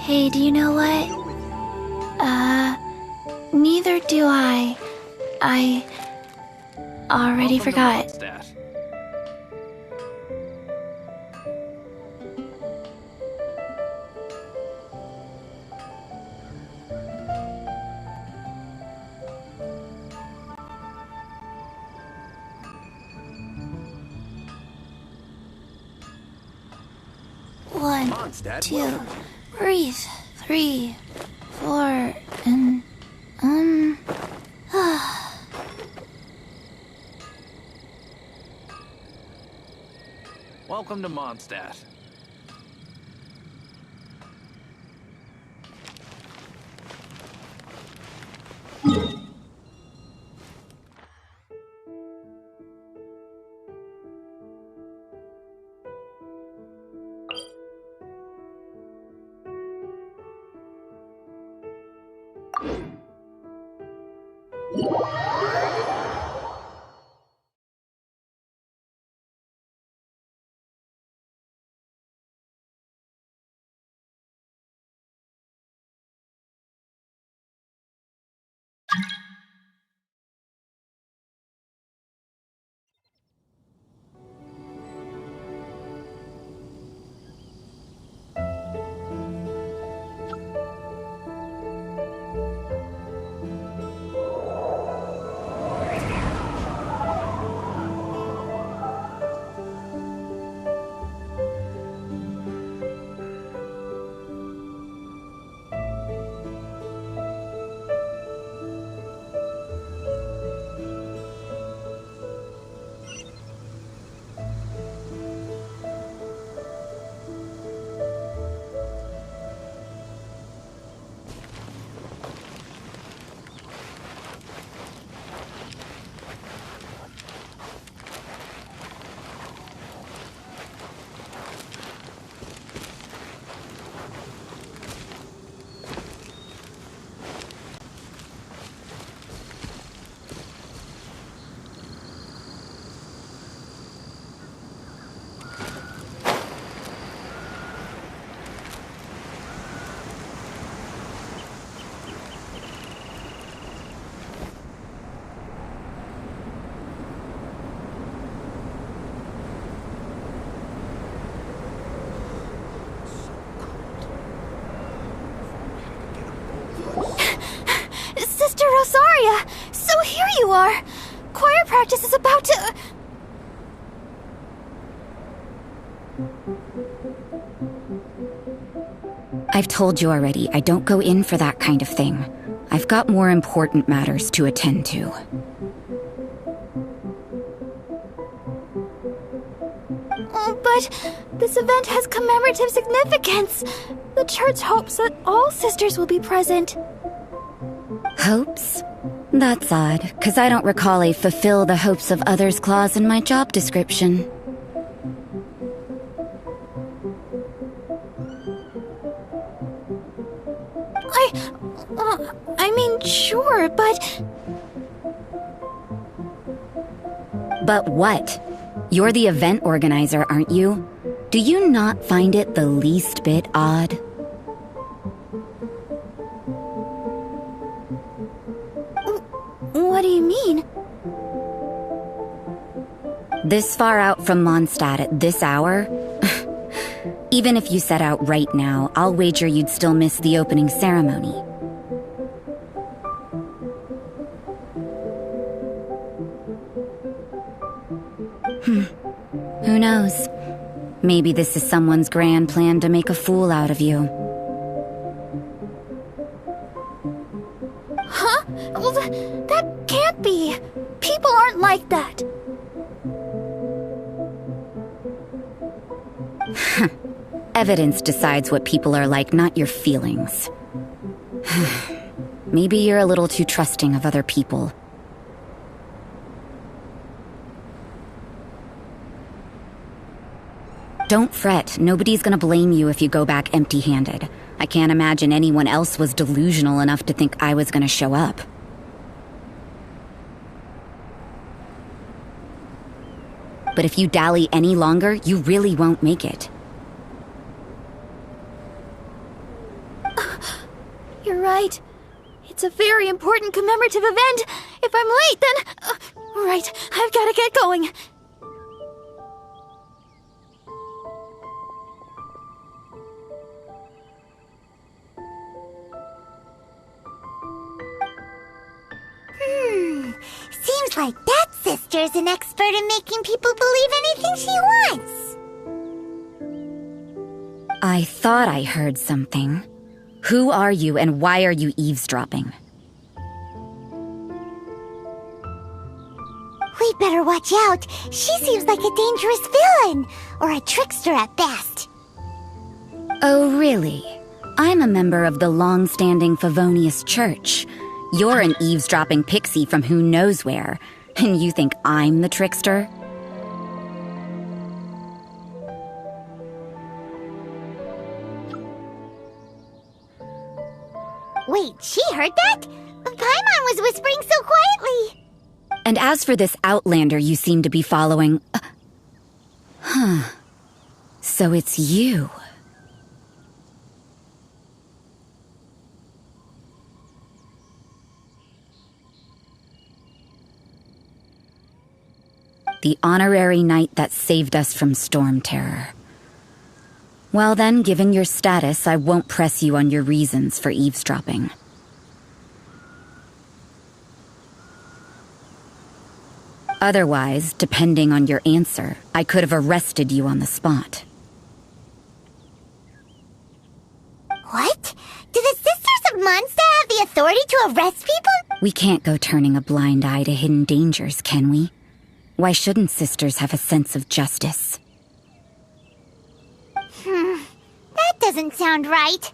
Hey, do you know what? Neither do I. I already forgot. One, two, breathe. 3, 4, and Welcome to Mondstadt. Sister Rosaria! So here you are! Choir practice is about to... I've told you already, I don't go in for that kind of thing. I've got more important matters to attend to. But this event has commemorative significance. The church hopes that all sisters will be present. Hopes? That's odd, because I don't recall a fulfill the hopes of others clause in my job description. I mean, sure, but... But what? You're the event organizer, aren't you? Do you not find it the least bit odd? What do you mean? This far out from Mondstadt at this hour? Even if you set out right now, I'll wager you'd still miss the opening ceremony. Who knows? Maybe this is someone's grand plan to make a fool out of you. Huh? Well, that can't be. People aren't like that. Evidence decides what people are like, not your feelings. Maybe you're a little too trusting of other people. Don't fret, nobody's gonna blame you if you go back empty-handed. I can't imagine anyone else was delusional enough to think I was gonna show up. But if you dally any longer, you really won't make it. right. It's a very important commemorative event. If I'm late, then... right, I've gotta get going. Seems like that sister's an expert in making people believe anything she wants. I thought I heard something. Who are you and why are you eavesdropping? We'd better watch out. She seems like a dangerous villain, or a trickster at best. Oh, really? I'm a member of the long-standing Favonius Church. You're an eavesdropping pixie from who knows where, and you think I'm the trickster? Wait, she heard that? Paimon was whispering so quietly. And as for this outlander you seem to be following... So it's you. The honorary knight that saved us from storm terror. Well then, given your status, I won't press you on your reasons for eavesdropping. Otherwise, depending on your answer, I could have arrested you on the spot. What? Do the Sisters of Mondstadt have the authority to arrest people? We can't go turning a blind eye to hidden dangers, can we? Why shouldn't sisters have a sense of justice? That doesn't sound right.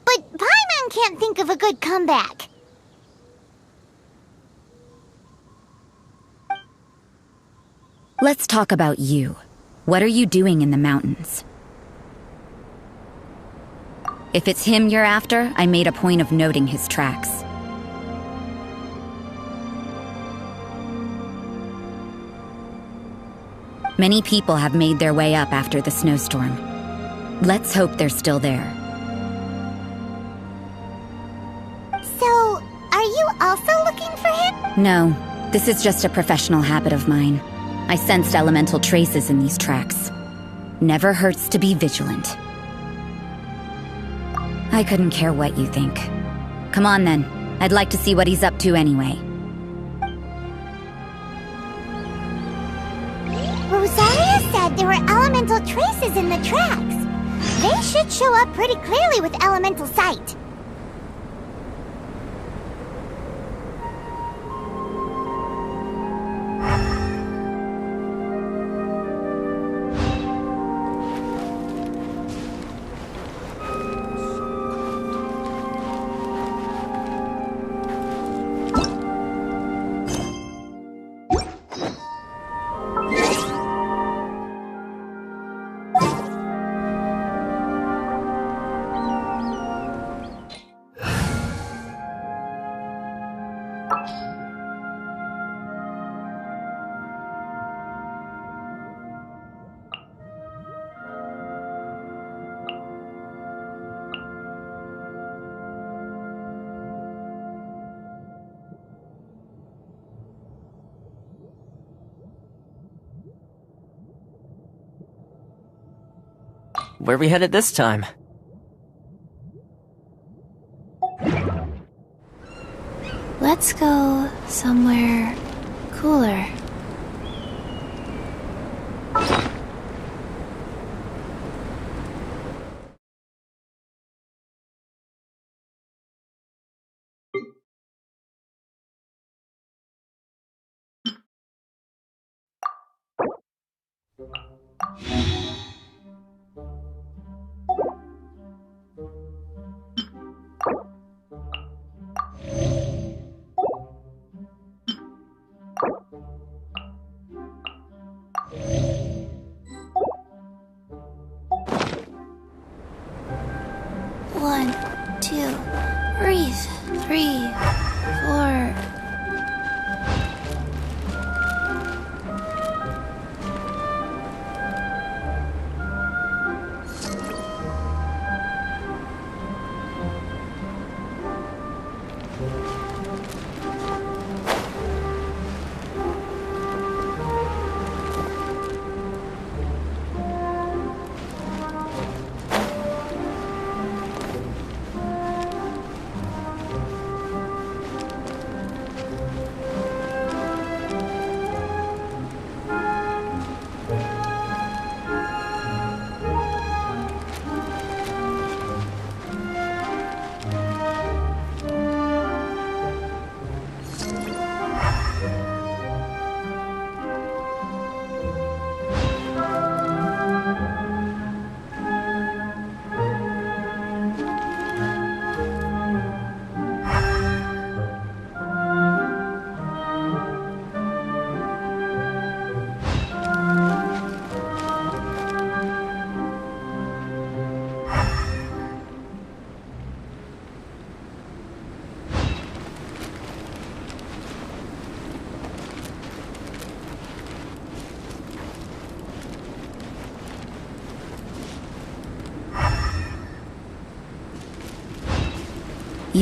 But Paimon can't think of a good comeback. Let's talk about you. What are you doing in the mountains? If it's him you're after, I made a point of noting his tracks. Many people have made their way up after the snowstorm. Let's hope they're still there. So, are you also looking for him? No, this is just a professional habit of mine. I sensed elemental traces in these tracks. Never hurts to be vigilant. I couldn't care what you think. Come on then. I'd like to see what he's up to anyway. Rosaria said there were elemental traces in the tracks. They should show up pretty clearly with elemental sight. Where are we headed this time? Let's go somewhere cooler. One, two, breathe. 3, 4.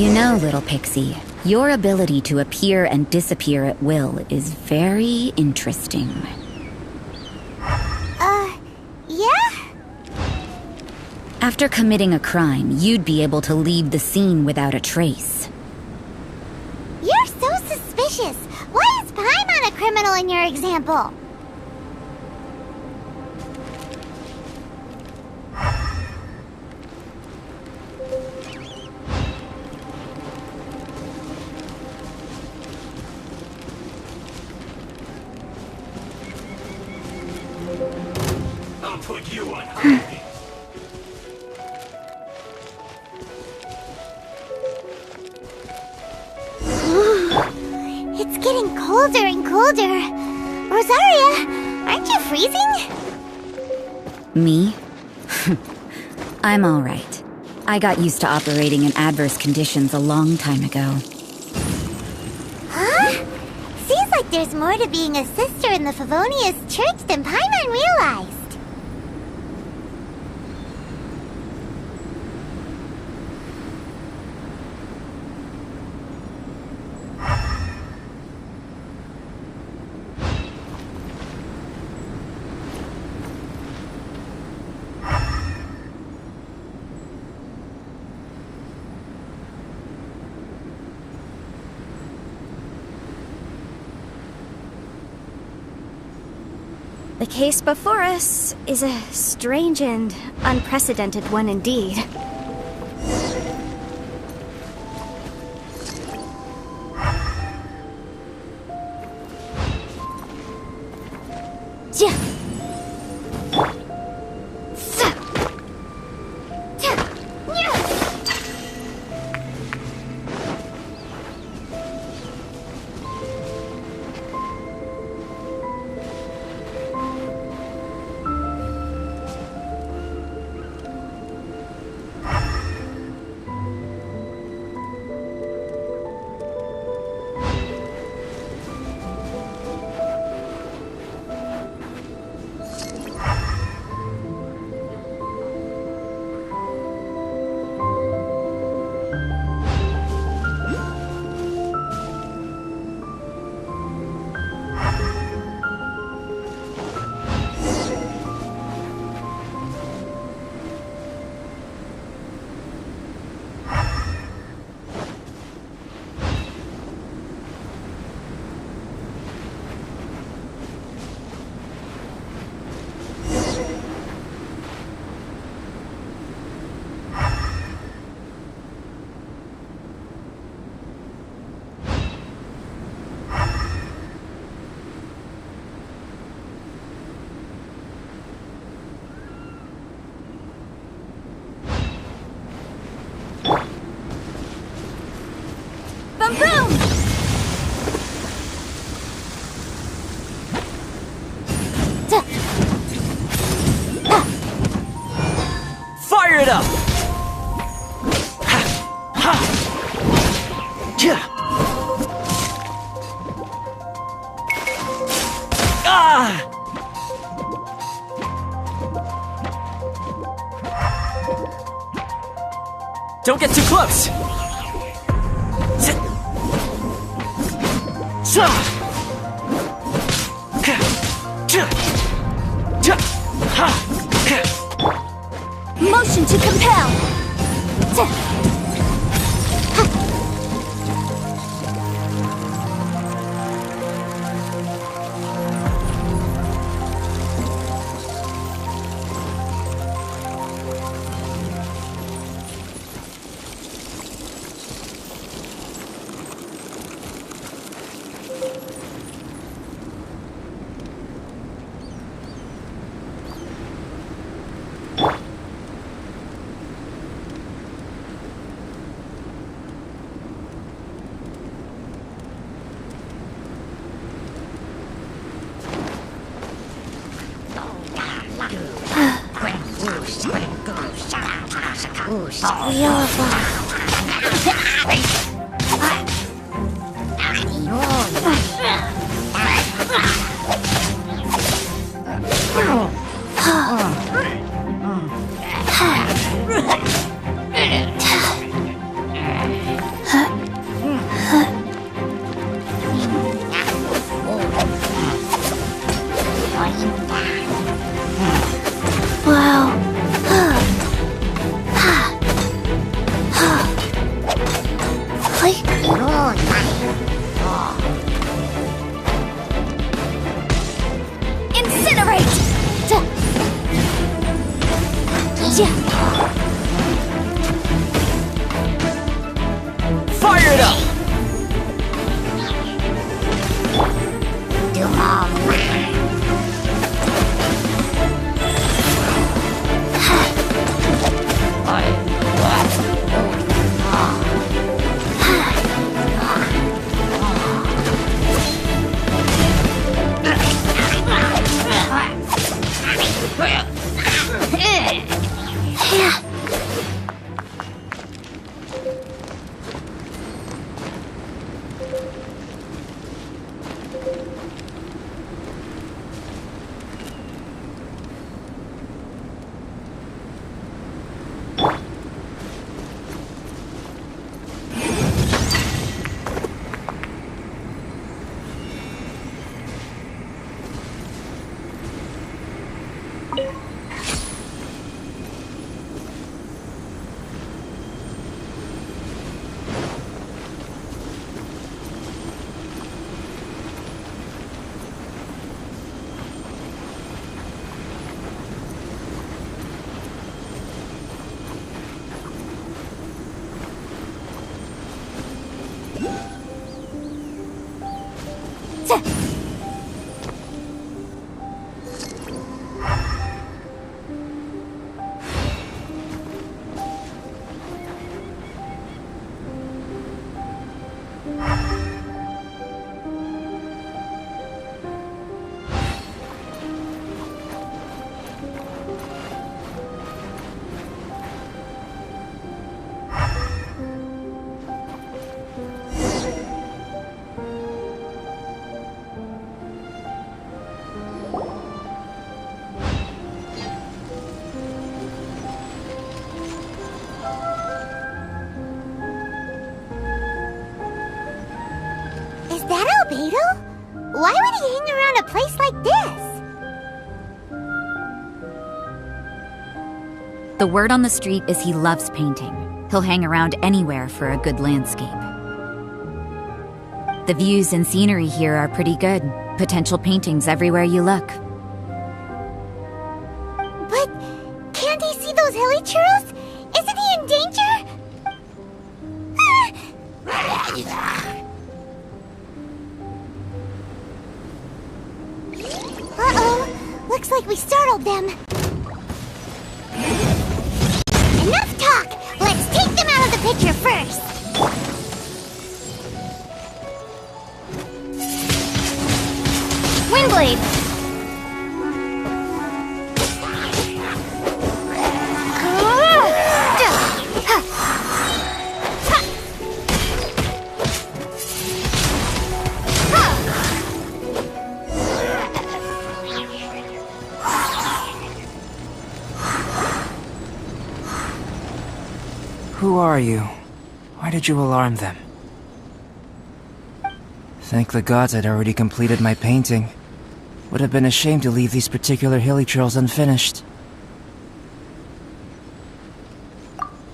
You know, little pixie, your ability to appear and disappear at will is very interesting. Yeah? After committing a crime, you'd be able to leave the scene without a trace. You're so suspicious. Why is Paimon a criminal in your example? I'll put you on high. It's getting colder and colder. Rosaria, aren't you freezing? Me? I'm alright. I got used to operating in adverse conditions a long time ago. Huh? Seems like there's more to being a sister in the Favonius Church than Paimon realized. The case before us is a strange and unprecedented one indeed. Boom boom! Fire it up! Ah! Don't get too close! Motion to compel! Fire it up! Is that Albedo? Why would he hang around a place like this? The word on the street is he loves painting. He'll hang around anywhere for a good landscape. The views and scenery here are pretty good. Potential paintings everywhere you look. But can't he see those hilly churros? Isn't he in danger? Uh-oh. Looks like we startled them. Enough talk! Let's take them out of the picture first! Windblade! Who are you? Why did you alarm them? Thank the gods I'd already completed my painting. Would have been a shame to leave these particular hilly trails unfinished.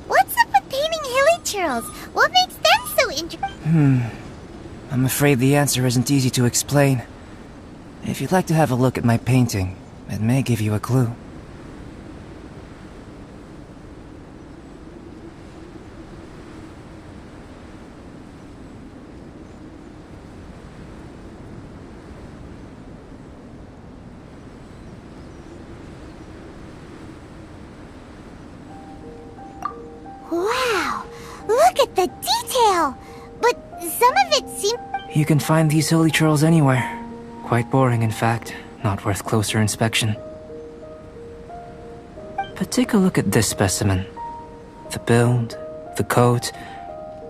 What's up with painting hilly churros? What makes them so interesting? I'm afraid the answer isn't easy to explain. If you'd like to have a look at my painting, it may give you a clue. Wow! Look at the detail! But some of it seems... You can find these hilly trails anywhere. Quite boring, in fact. Not worth closer inspection. But take a look at this specimen. The build, the coat,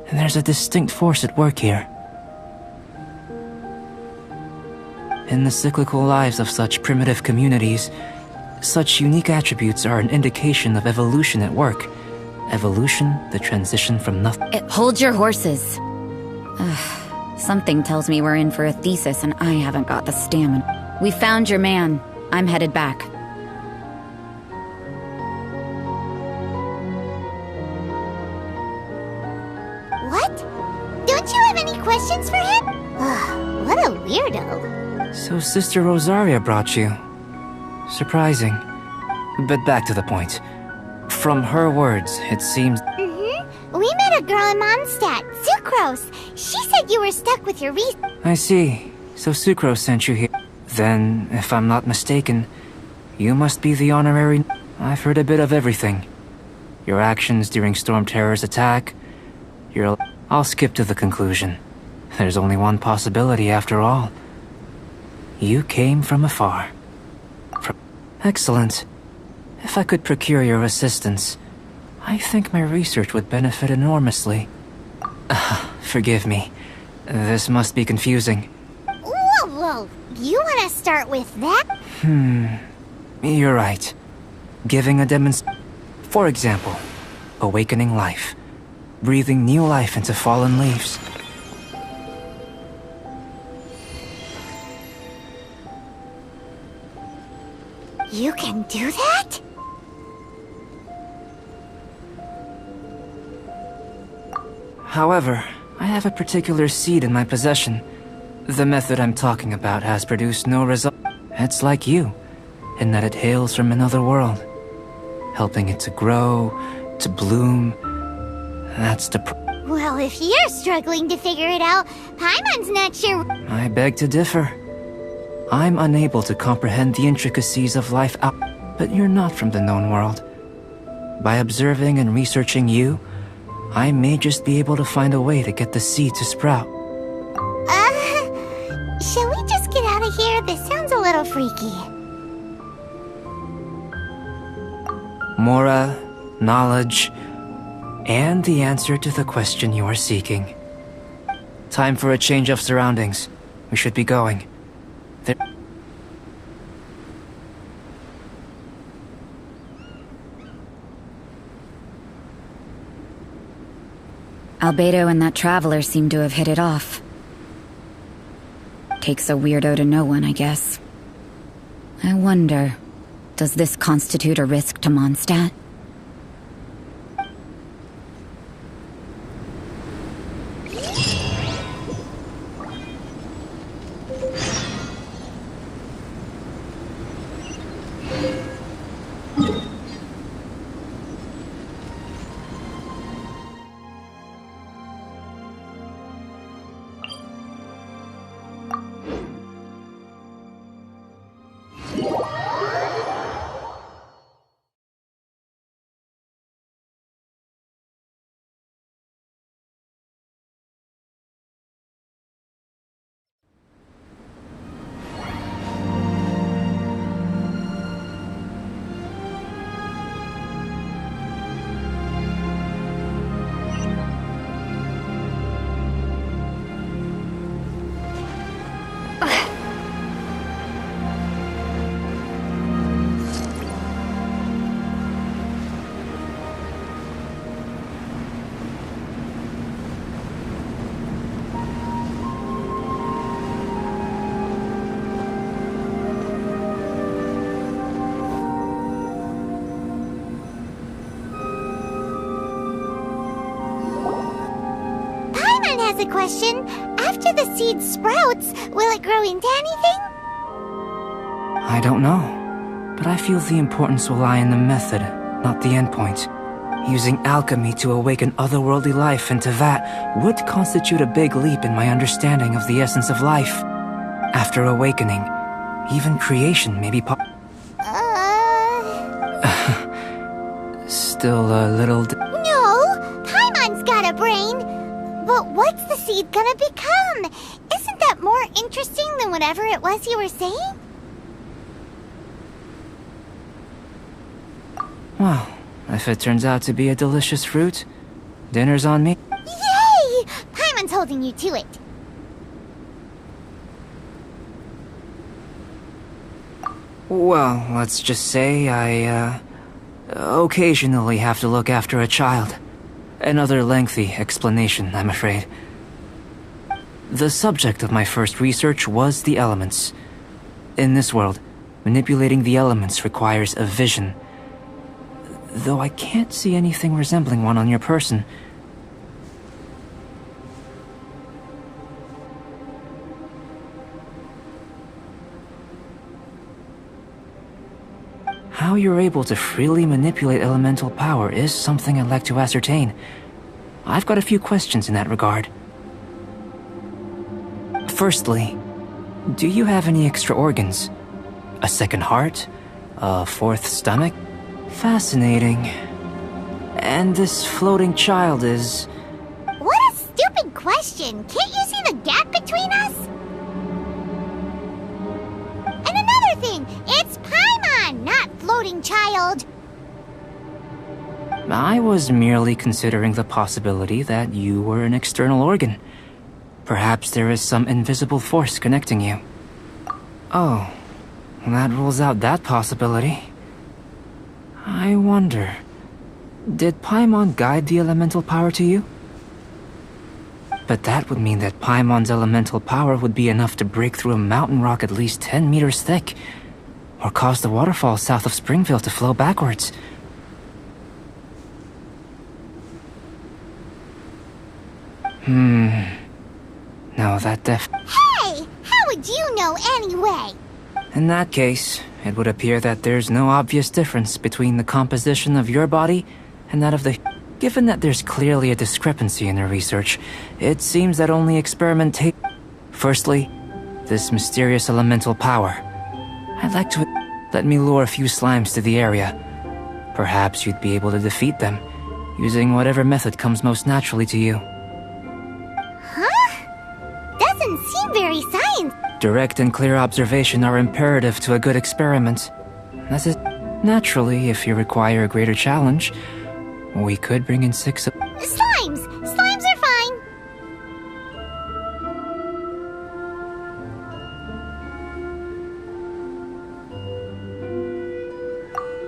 and there's a distinct force at work here. In the cyclical lives of such primitive communities, such unique attributes are an indication of evolution at work. Evolution, the transition from nothing. Hold your horses. Something tells me we're in for a thesis and I haven't got the stamina. We found your man. I'm headed back. What? Don't you have any questions for him? Ugh, what a weirdo. So Sister Rosaria brought you. Surprising. But back to the point. From her words, it seems... We met a girl in Mondstadt, Sucrose. She said you were stuck with your research. I see. So Sucrose sent you here. Then, if I'm not mistaken, you must be the honorary... I've heard a bit of everything. Your actions during Storm Terror's attack, your... I'll skip to the conclusion. There's only one possibility after all. You came from afar. Excellent. If I could procure your assistance, I think my research would benefit enormously. Forgive me. This must be confusing. Whoa. You want to start with that? You're right. Giving a For example, awakening life. Breathing new life into fallen leaves. You can do that? However, I have a particular seed in my possession. The method I'm talking about has produced no result. It's like you, in that it hails from another world. Helping it to grow, to bloom. That's the Well, if you're struggling to figure it out, Paimon's not sure. I beg to differ. I'm unable to comprehend the intricacies of life out, but you're not from the known world. By observing and researching you, I may just be able to find a way to get the seed to sprout. Shall we just get out of here? This sounds a little freaky. Mora, knowledge, and the answer to the question you are seeking. Time for a change of surroundings. We should be going. Albedo and that traveler seem to have hit it off. Takes a weirdo to know one, I guess. I wonder, does this constitute a risk to Mondstadt? Has a question. After the seed sprouts, will it grow into anything? I don't know, but I feel the importance will lie in the method, not the endpoint. Using alchemy to awaken otherworldly life into that would constitute a big leap in my understanding of the essence of life. After awakening, even creation may be Still a little No! Paimon's got a brain! But what's the seed gonna become? Isn't that more interesting than whatever it was you were saying? Well, if it turns out to be a delicious fruit, dinner's on me. Yay! Paimon's holding you to it. Well, let's just say I, occasionally have to look after a child. Another lengthy explanation, I'm afraid. The subject of my first research was the elements. In this world, manipulating the elements requires a vision. Though I can't see anything resembling one on your person. how you're able to freely manipulate elemental power is something I'd like to ascertain. I've got a few questions in that regard. Firstly, do you have any extra organs? A second heart? A fourth stomach? Fascinating. And this floating child is... What a stupid question! Can't you see the gap between us? And another thing, it's Paimon, not floating child. I was merely considering the possibility that you were an external organ. Perhaps there is some invisible force connecting you. Oh, that rules out that possibility. I wonder, did Paimon guide the elemental power to you? But that would mean that Paimon's elemental power would be enough to break through a mountain rock at least 10 meters thick, or cause the waterfall south of Springville to flow backwards. No, that Hey! How would you know anyway? In that case, it would appear that there's no obvious difference between the composition of your body and that of the... Given that there's clearly a discrepancy in their research, it seems that only experimentation... Firstly, this mysterious elemental power. I'd like to... Let me lure a few slimes to the area. Perhaps you'd be able to defeat them, using whatever method comes most naturally to you. Doesn't seem very science. Direct and clear observation are imperative to a good experiment. That's it. Naturally, if you require a greater challenge, we could bring in 6 of... Slimes! Slimes are fine.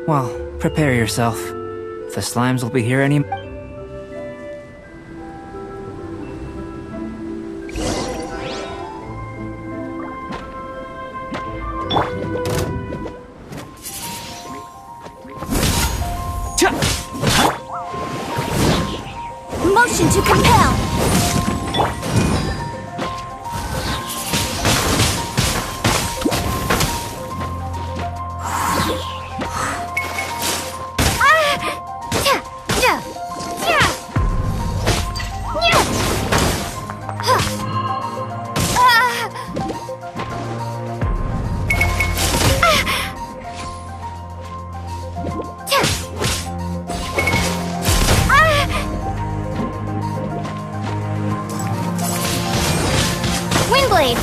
Well, prepare yourself. The slimes will be here any... Motion to compel! Windblade!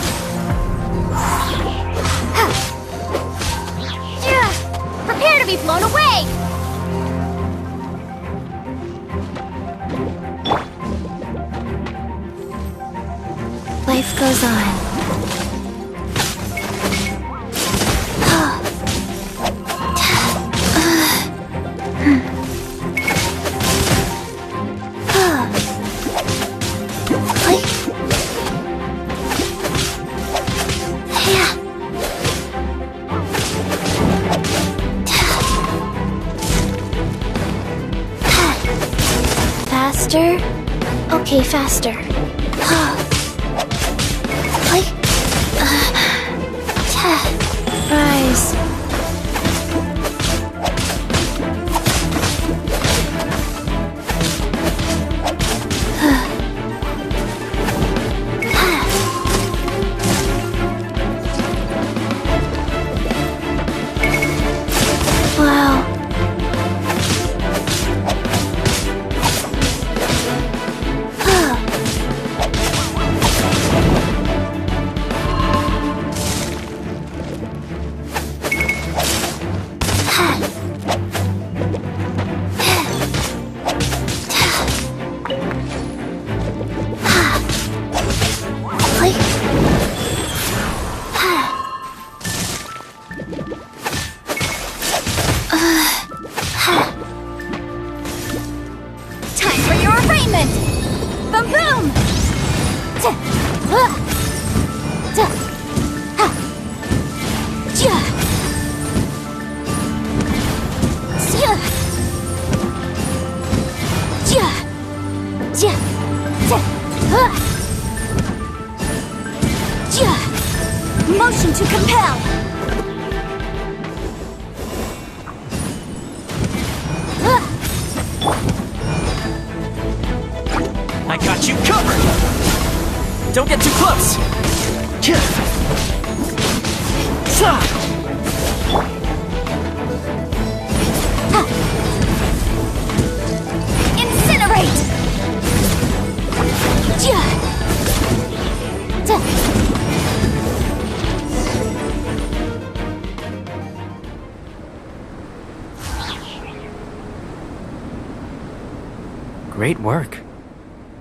Prepare to be blown away! Life goes on. Faster? Okay, faster. Rise. Wow. Time for your arraignment! Boom boom! Motion to compel! Great work.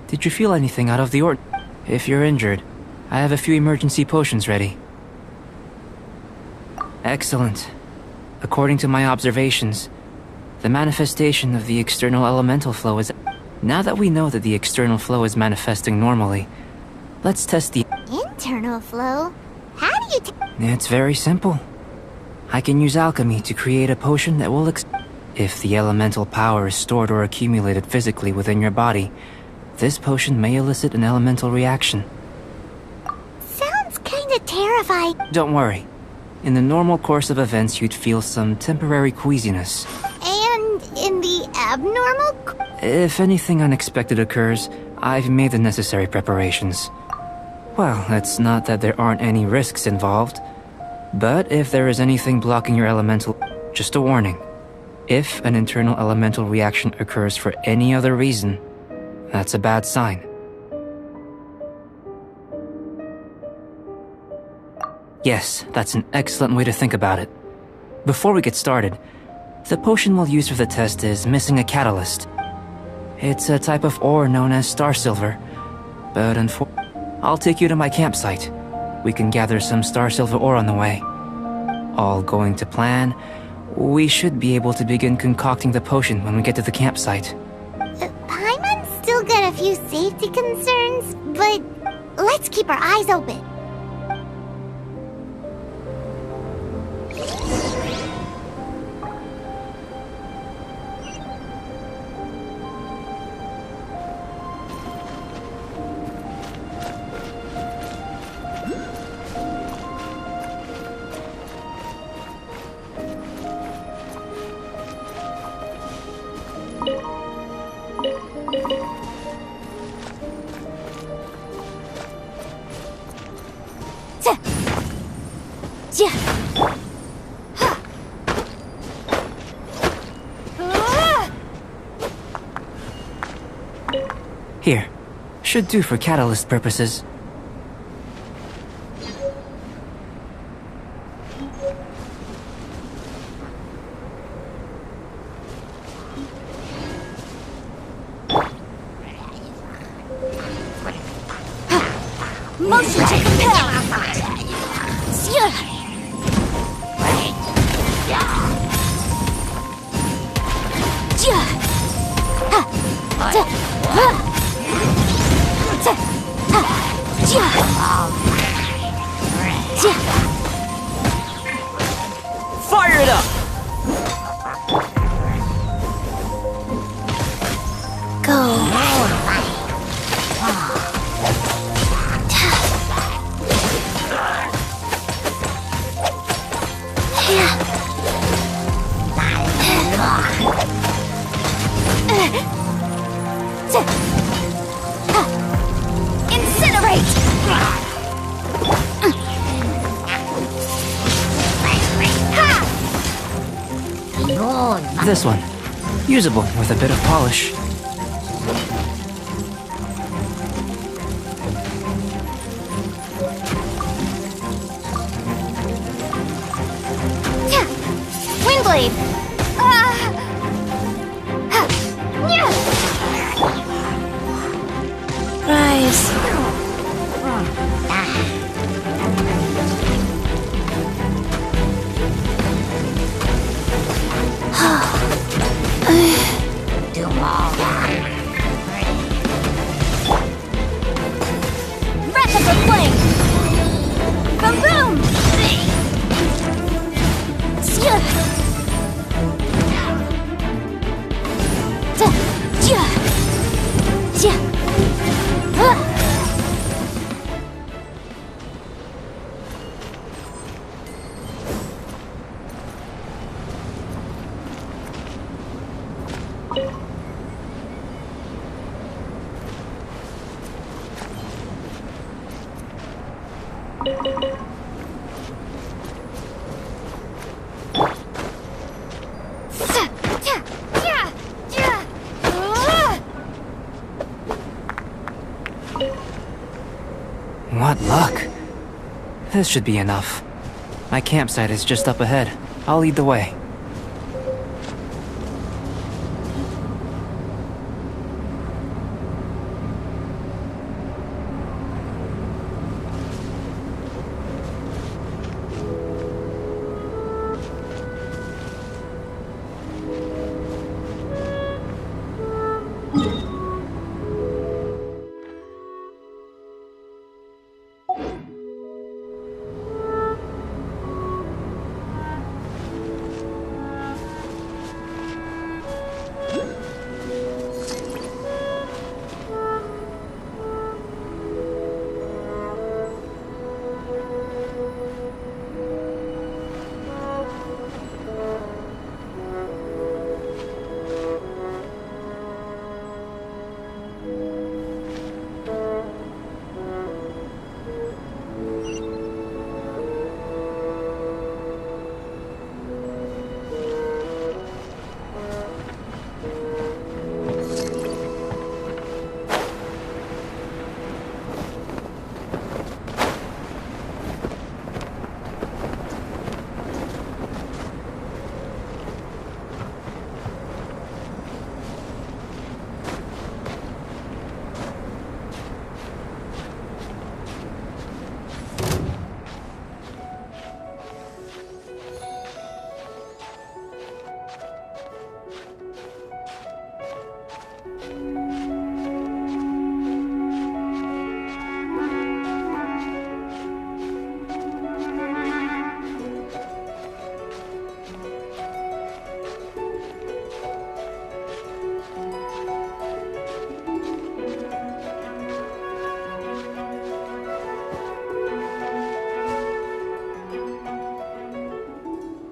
Did you feel anything out of the ordinary? If you're injured, I have a few emergency potions ready. Excellent. According to my observations, the manifestation of the external elemental flow is... Now that we know that the external flow is manifesting normally, let's test the... Internal flow? How do you It's very simple. I can use alchemy to create a potion that will If the elemental power is stored or accumulated physically within your body, this potion may elicit an elemental reaction. Sounds kinda terrifying. Don't worry. In the normal course of events, you'd feel some temporary queasiness. And in the abnormal... If anything unexpected occurs, I've made the necessary preparations. Well, it's not that there aren't any risks involved, but if there is anything blocking your elemental... Just a warning. If an internal elemental reaction occurs for any other reason, that's a bad sign. Yes, that's an excellent way to think about it. Before we get started, the potion we'll use for the test is missing a catalyst. It's a type of ore known as star silver, but I'll take you to my campsite. We can gather some star silver ore on the way. All going to plan, we should be able to begin concocting the potion when we get to the campsite. Paimon's still got a few safety concerns, but let's keep our eyes open. Here. Should do for catalyst purposes. Motion to compel! Fire it up! This one. Usable with a bit of polish. Windblade! Rise. Rapid flame! Boom boom! What luck. This should be enough. My campsite is just up ahead. I'll lead the way.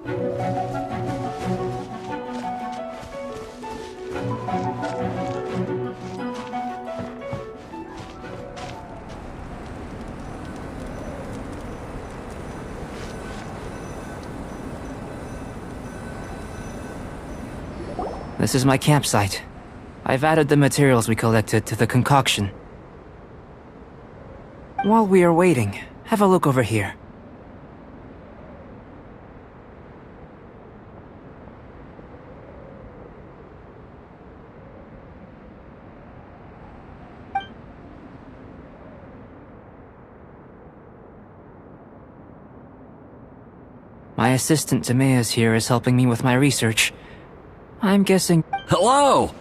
This is my campsite. I've added the materials we collected to the concoction. While we are waiting, have a look over here. My assistant Timaeus here is helping me with my research. I'm guessing... Hello!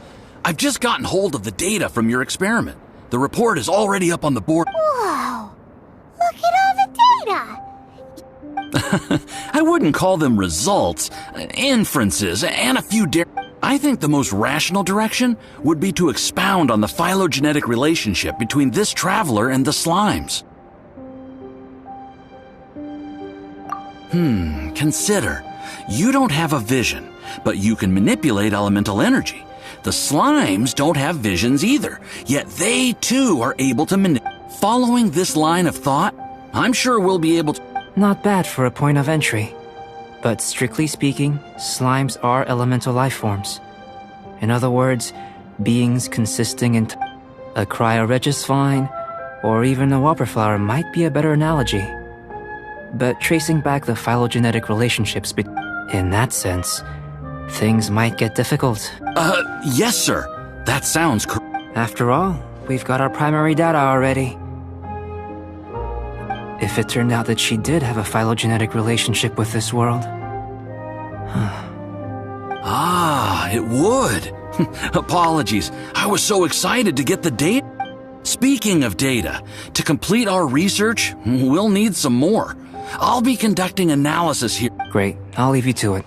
I've just gotten hold of the data from your experiment. The report is already up on the board. Whoa! Look at all the data! I wouldn't call them results, inferences, and a few I think the most rational direction would be to expound on the phylogenetic relationship between this traveler and the slimes. Consider. You don't have a vision, but you can manipulate elemental energy. The slimes don't have visions either, yet they too are able to manipulate. Following this line of thought, I'm sure we'll be able to... Not bad for a point of entry. But strictly speaking, slimes are elemental life forms. In other words, beings consisting in... A cryoregis vine, or even a whopperflower might be a better analogy. But tracing back the phylogenetic relationships in that sense, things might get difficult. Yes, sir. That sounds After all, we've got our primary data already. If it turned out that she did have a phylogenetic relationship with this world... it would. Apologies. I was so excited to get the data. Speaking of data, to complete our research, we'll need some more. I'll be conducting analysis here. Great. I'll leave you to it.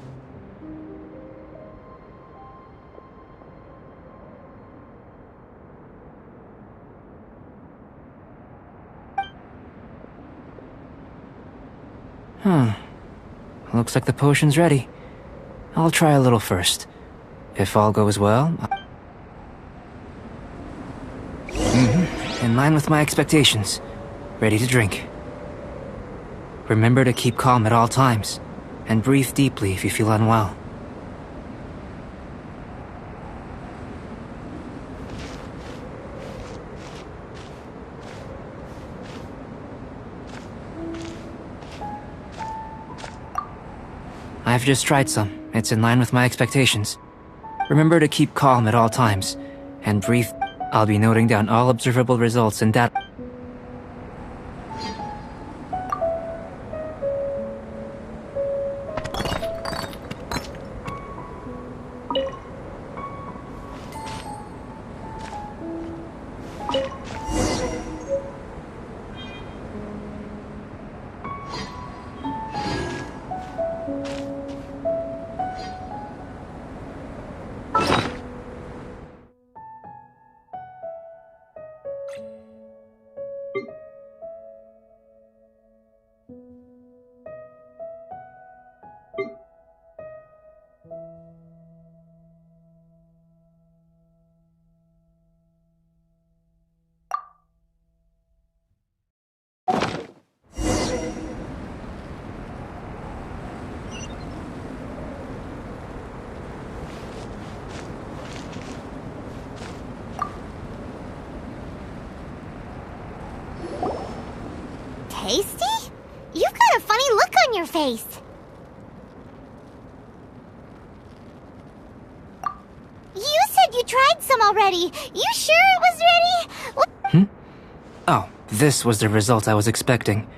Looks like the potion's ready. I'll try a little first. If all goes well... In line with my expectations. Ready to drink. Remember to keep calm at all times, and breathe deeply if you feel unwell. I've just tried some. It's in line with my expectations. Remember to keep calm at all times, and breathe. I'll be noting down all observable results and data. Tasty? You've got a funny look on your face. You said you tried some already. You sure it was ready? Oh, this was the result I was expecting.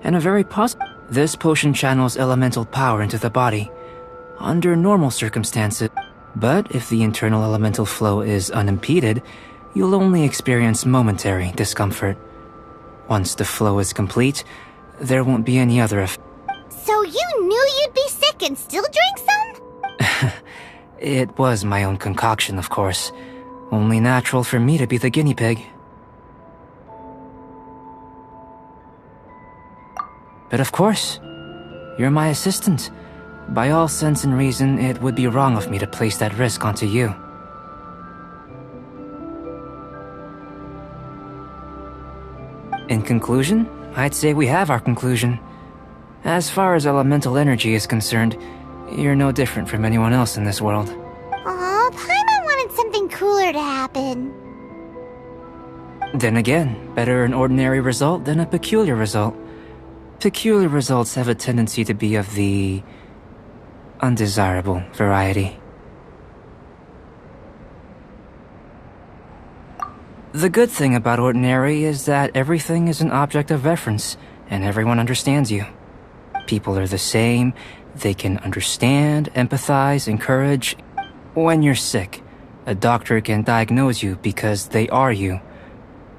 And a very positive... This potion channels elemental power into the body, under normal circumstances. But if the internal elemental flow is unimpeded, you'll only experience momentary discomfort. Once the flow is complete, there won't be any other effect. So you knew you'd be sick and still drink some? It was my own concoction, of course. Only natural for me to be the guinea pig. But of course, you're my assistant. By all sense and reason, it would be wrong of me to place that risk onto you. In conclusion, I'd say we have our conclusion. As far as elemental energy is concerned, you're no different from anyone else in this world. Aw, Paimon wanted something cooler to happen. Then again, better an ordinary result than a peculiar result. Peculiar results have a tendency to be of the undesirable variety. The good thing about ordinary is that everything is an object of reference, and everyone understands you. People are the same, they can understand, empathize, encourage. When you're sick, a doctor can diagnose you because they are you.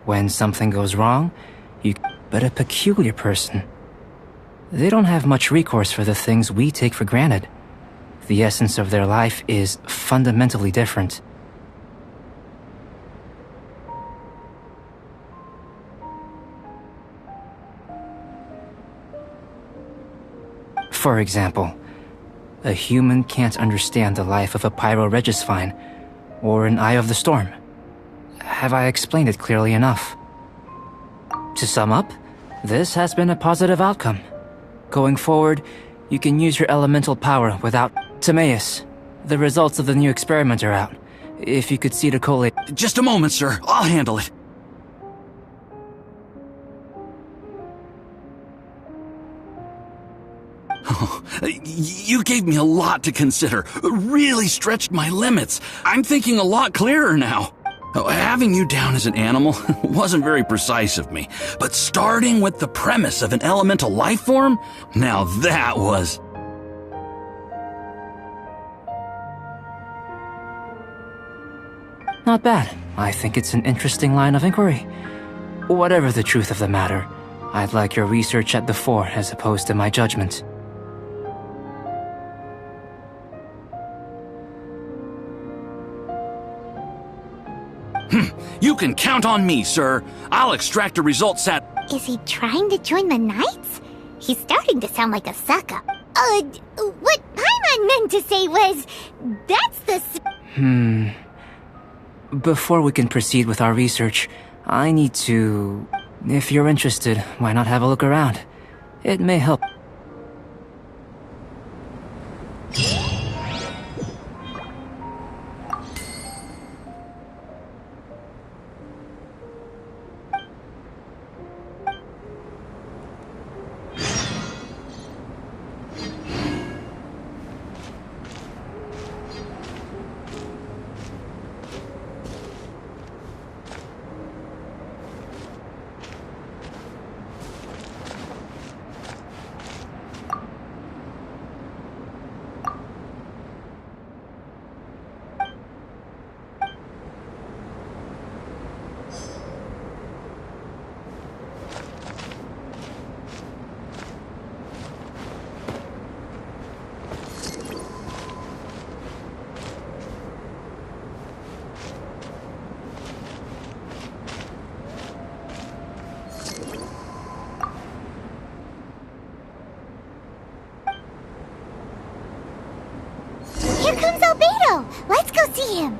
When something goes wrong, but a peculiar person, they don't have much recourse for the things we take for granted. The essence of their life is fundamentally different. For example, a human can't understand the life of a pyroregisvine or an Eye of the Storm. Have I explained it clearly enough? To sum up, this has been a positive outcome. Going forward, you can use your elemental power without... Timaeus, the results of the new experiment are out. If you could see to collate... Just a moment, sir. I'll handle it. Oh, you gave me a lot to consider. Really stretched my limits. I'm thinking a lot clearer now. Having you down as an animal wasn't very precise of me, but starting with the premise of an elemental life form, now that was... Not bad. I think it's an interesting line of inquiry. Whatever the truth of the matter, I'd like your research at the fore as opposed to my judgment. You can count on me, sir. I'll extract the results at... Is he trying to join the Knights? He's starting to sound like a sucker. What Paimon meant to say was... That's the... Before we can proceed with our research, I need to... If you're interested, why not have a look around? It may help. Here comes Albedo! Let's go see him!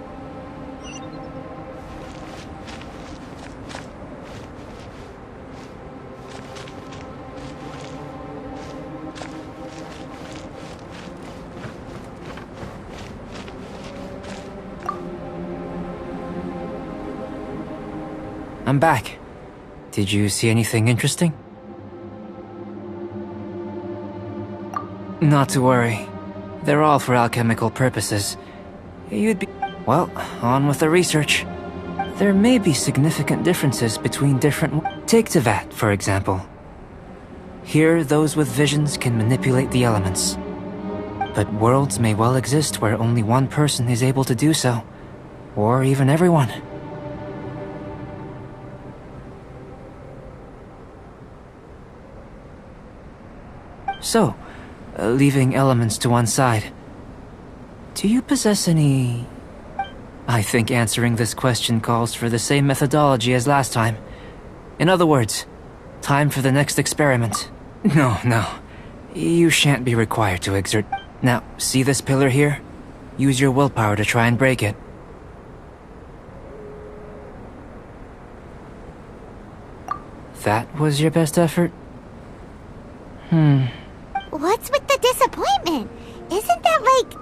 I'm back. Did you see anything interesting? Not to worry. They're all for alchemical purposes. You'd be... Well, on with the research. There may be significant differences between different... Take Tevat, for example. Here, those with visions can manipulate the elements. But worlds may well exist where only one person is able to do so. Or even everyone. So, leaving elements to one side, do you possess any... I think answering this question calls for the same methodology as last time. In other words, time for the next experiment. No, you shan't be required to exert... Now, see this pillar here? Use your willpower to try and break it. That was your best effort? What's with the disappointment? Isn't that like...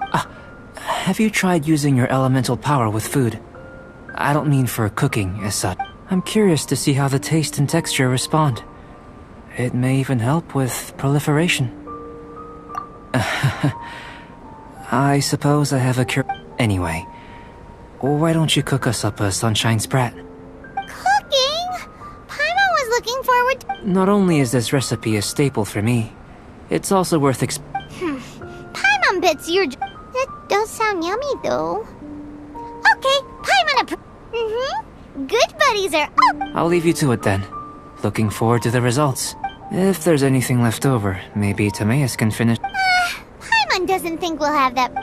Have you tried using your elemental power with food? I don't mean for cooking as such. I'm curious to see how the taste and texture respond. It may even help with proliferation. I suppose I have a cure. Anyway, why don't you cook us up a sunshine sprat? Cooking? Paimon was looking forward to... Not only is this recipe a staple for me, it's also worth Paimon bets your... That does sound yummy, though. Okay, Paimon Good buddies are up! I'll leave you to it then. Looking forward to the results. If there's anything left over, maybe Timaeus can finish. Paimon doesn't think we'll have that...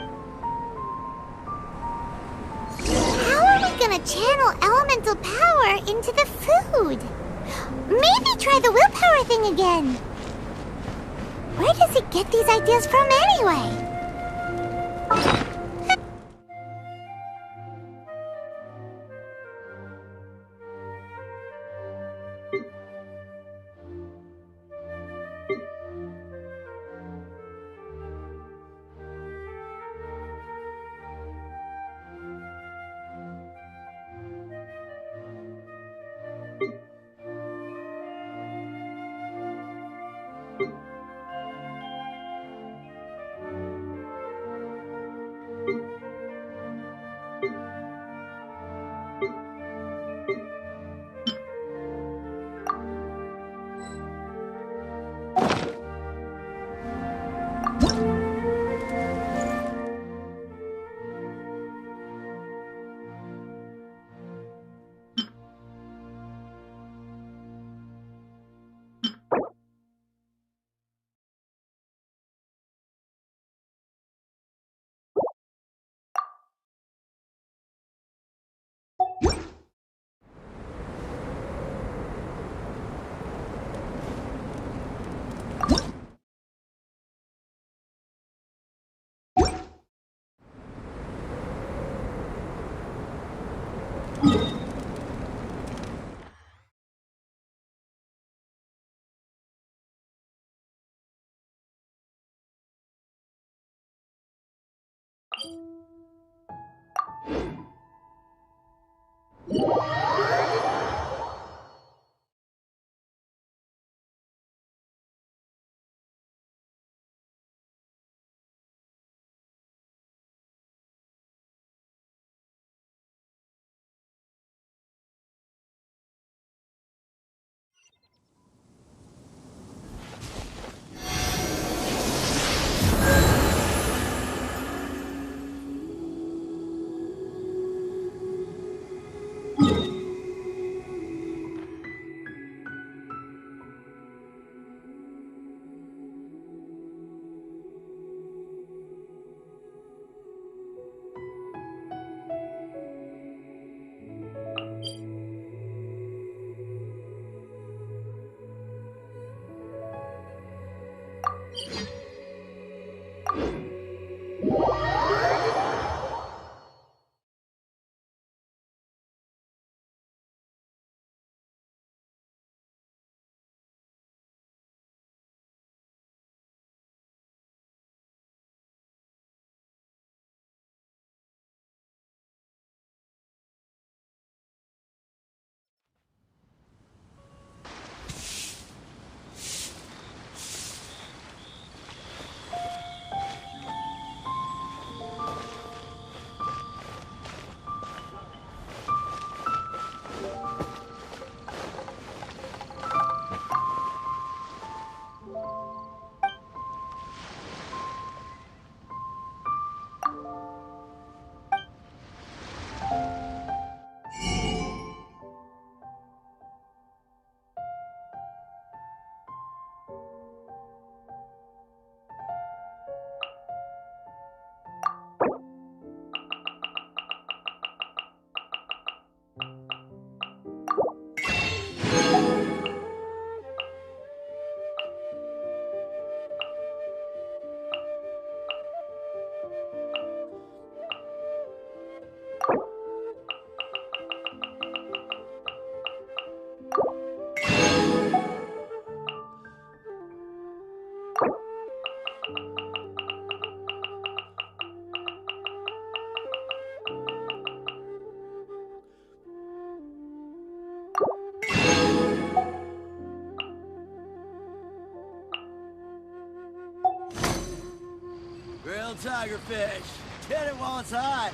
How are we gonna channel elemental power into the food? Maybe try the willpower thing again. Where does it get these ideas from anyway? little tigerfish. Get it while it's hot.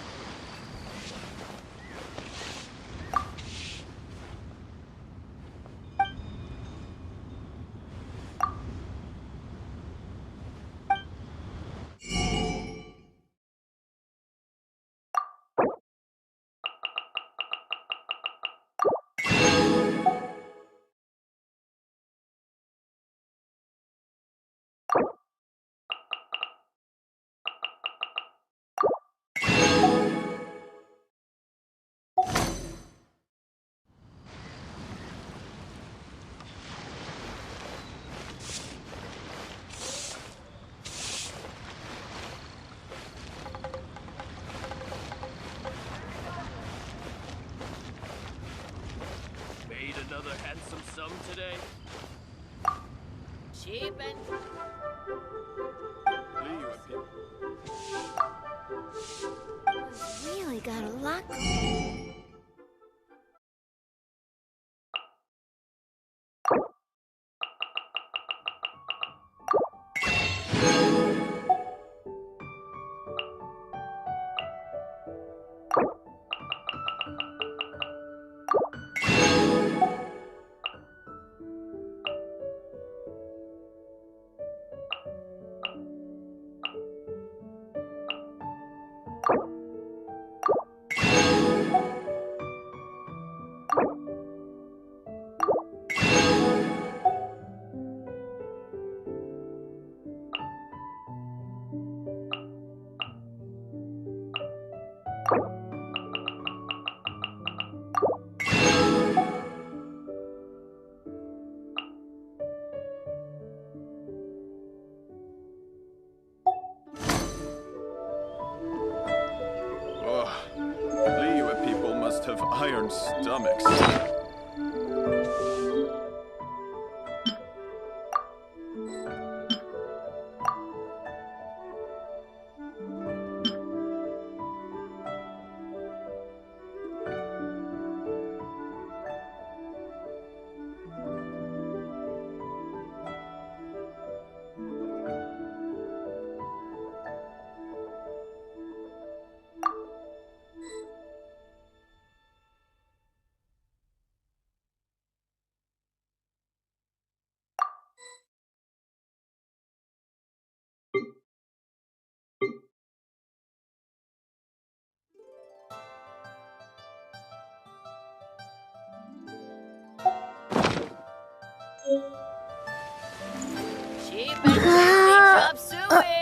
Made another handsome sum today. Cheap and Really got a lot. Liyue people must have iron stomachs. cheap and chop suey.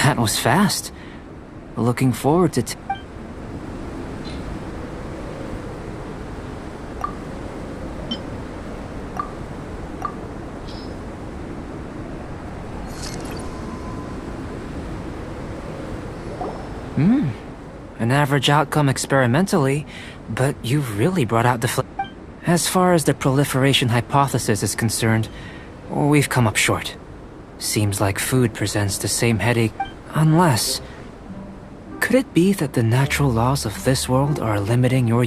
That was fast. Looking forward to An average outcome experimentally, but you've really brought out the As far as the proliferation hypothesis is concerned, we've come up short. Seems like food presents the same headache, unless... Could it be that the natural laws of this world are limiting your We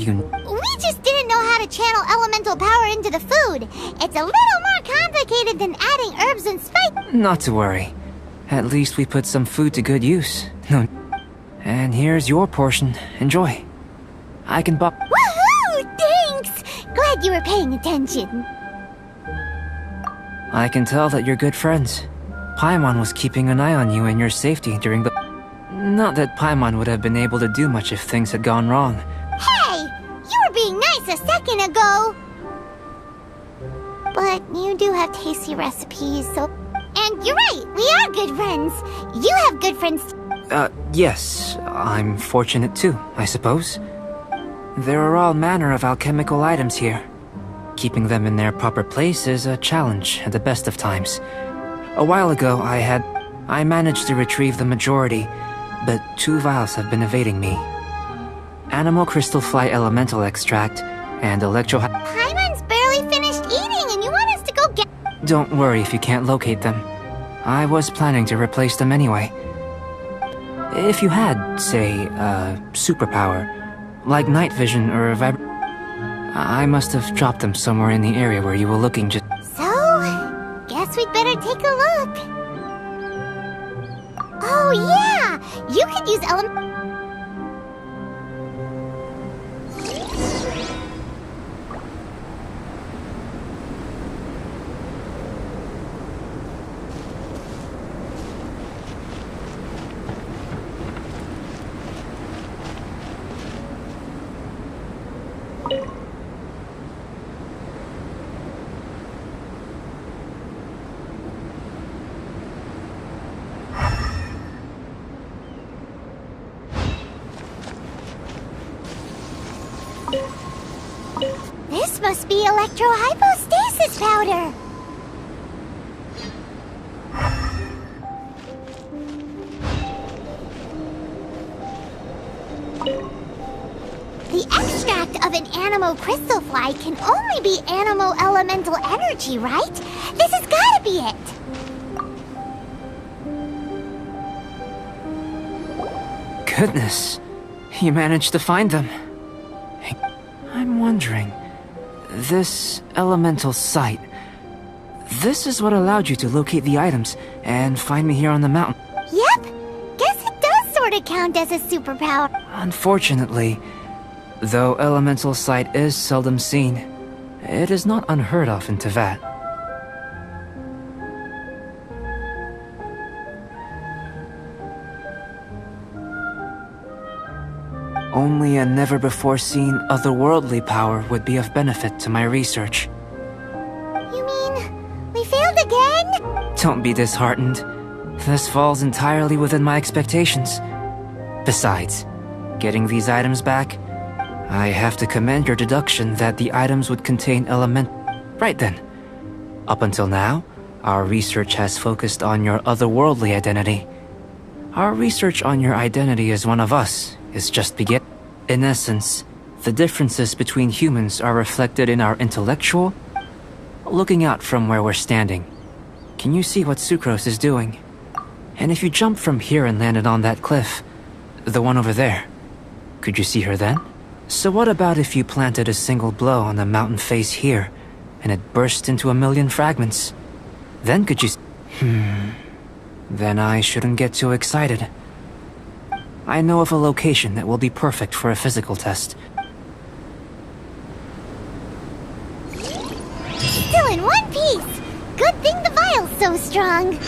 just didn't know how to channel elemental power into the food. It's a little more complicated than adding herbs and spice. Not to worry. At least we put some food to good use. No. And here's your portion. Enjoy. I can Woohoo! Thanks! Glad you were paying attention. I can tell that you're good friends. Paimon was keeping an eye on you and your safety during the... Not that Paimon would have been able to do much if things had gone wrong. Hey! You were being nice a second ago! But you do have tasty recipes, so... And you're right, we are good friends. You have good friends. Yes. I'm fortunate too, I suppose. There are all manner of alchemical items here. Keeping them in their proper place is a challenge at the best of times. A while ago, I managed to retrieve the majority, but 2 vials have been evading me. Animal crystal fly elemental extract and Paimon's barely finished eating and you want us to go get... Don't worry if you can't locate them. I was planning to replace them anyway. If you had, say, a superpower, like night vision or I must have dropped them somewhere in the area where you were looking just... So, guess we'd better take a look. Oh yeah! You could use This must be electrohypostasis powder. The extract of an animo crystal fly can only be animo elemental energy, right? This has gotta be it. Goodness, you managed to find them. I'm wondering, this elemental sight, this is what allowed you to locate the items and find me here on the mountain. Yep, guess it does sort of count as a superpower. Unfortunately, though elemental sight is seldom seen, it is not unheard of in Teyvat. Only a never-before-seen otherworldly power would be of benefit to my research. You mean, we failed again? Don't be disheartened. This falls entirely within my expectations. Besides, getting these items back, I have to commend your deduction that the items would contain element... Right then. Up until now, our research has focused on your otherworldly identity. Our research on your identity as one of us is just begin. In essence, the differences between humans are reflected in our intellectual... Looking out from where we're standing, can you see what Sucrose is doing? And if you jumped from here and landed on that cliff, the one over there, could you see her then? So what about if you planted a single blow on the mountain face here, and it burst into a million fragments? Then could you... Then I shouldn't get too excited. I know of a location that will be perfect for a physical test. Still in one piece! Good thing the vial's so strong.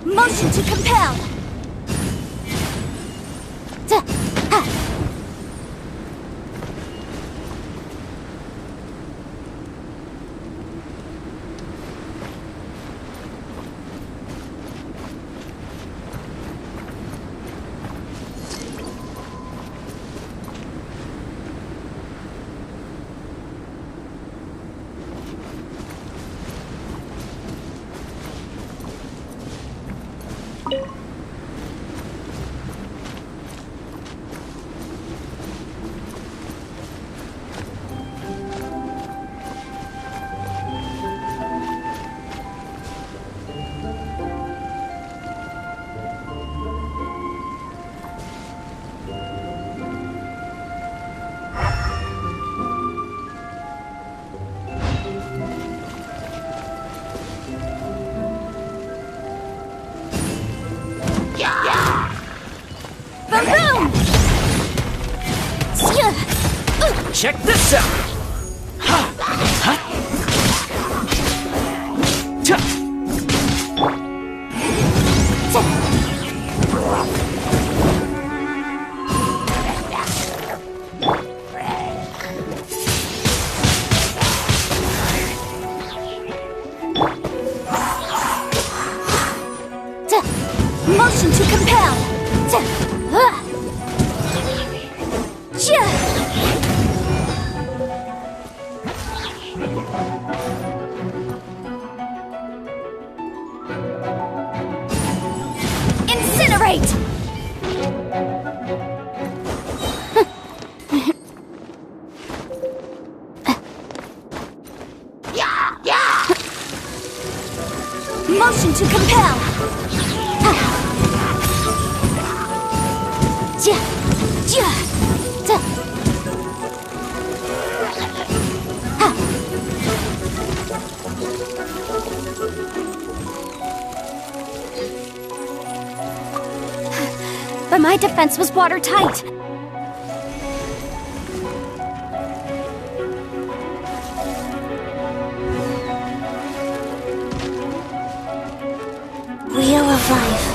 Motion to compel! Check this out! Motion to compel! Incinerate! Motion to compel! But my defense was watertight. Wheel of Life.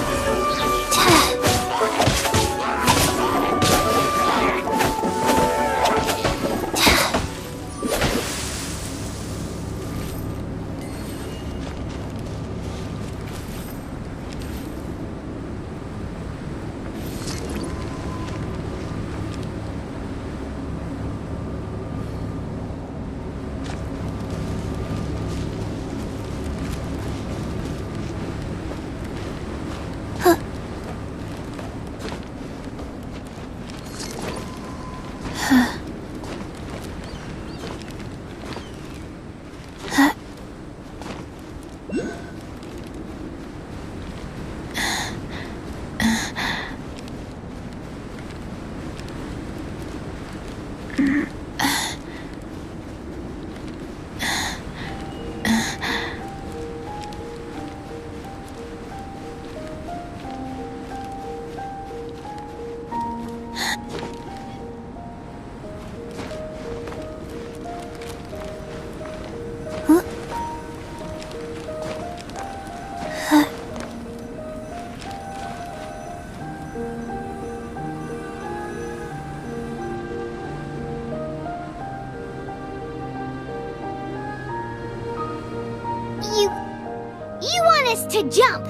should jump.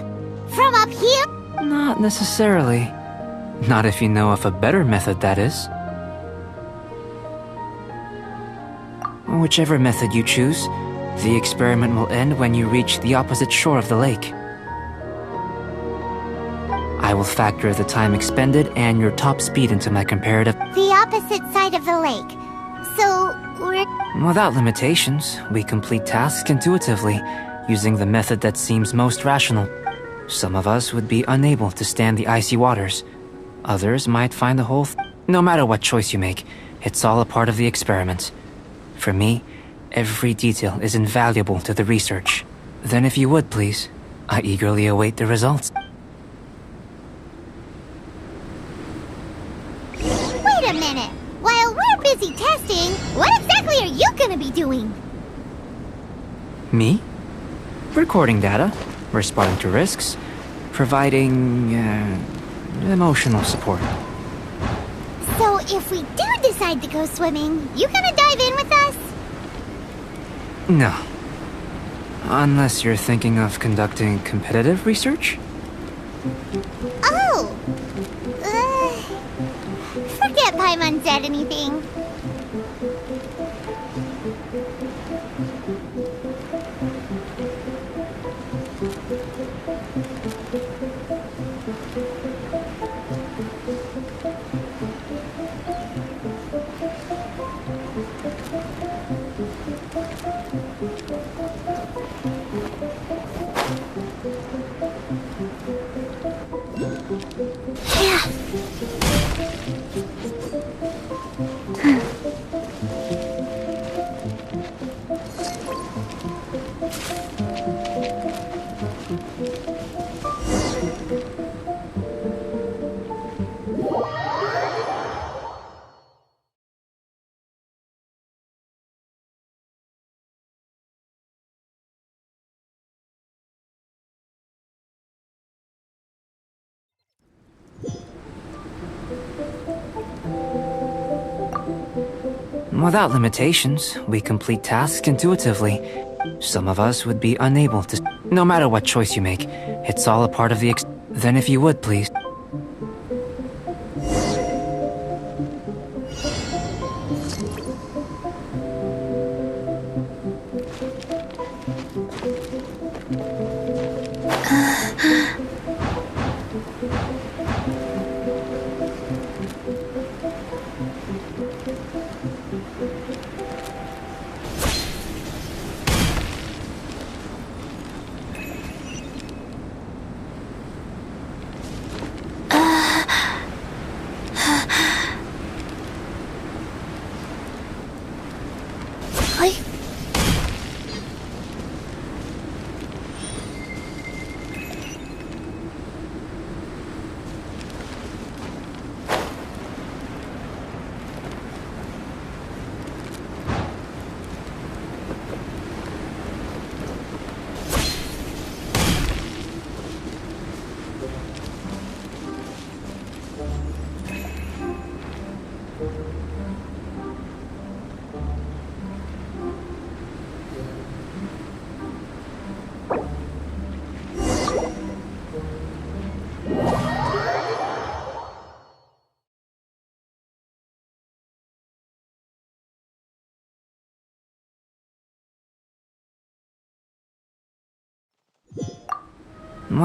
From up here? Not necessarily. Not if you know of a better method, that is. Whichever method you choose, the experiment will end when you reach the opposite shore of the lake. I will factor the time expended and your top speed into my comparative... The opposite side of the lake. So, we're... Without limitations, we complete tasks intuitively, using the method that seems most rational. Some of us would be unable to stand the icy waters. Others might find the whole... No matter what choice you make, it's all a part of the experiment. For me, every detail is invaluable to the research. Then if you would, please, I eagerly await the results. Wait a minute! While we're busy testing, what exactly are you gonna be doing? Me? Recording data, responding to risks, providing, emotional support. So if we do decide to go swimming, you gonna dive in with us? No. Unless you're thinking of conducting competitive research? Oh! Forget Paimon said anything. Without limitations, we complete tasks intuitively. Some of us would be unable to... No matter what choice you make, it's all a part of the Then if you would, please...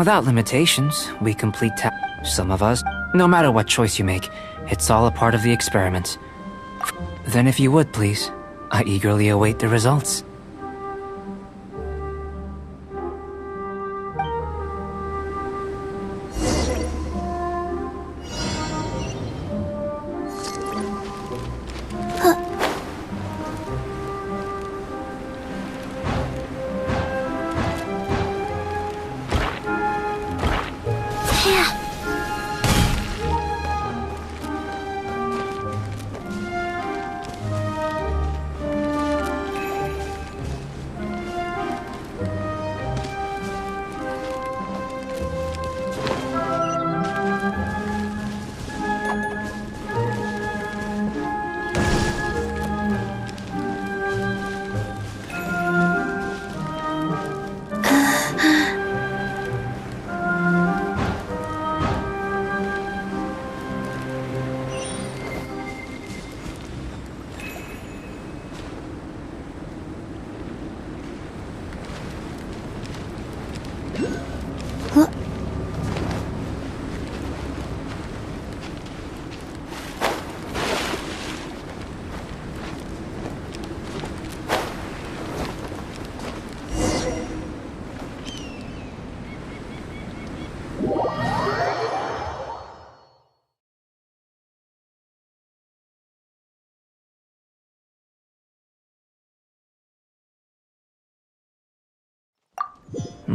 Without limitations, we complete Some of us, no matter what choice you make, it's all a part of the experiment. Then if you would, please, I eagerly await the results.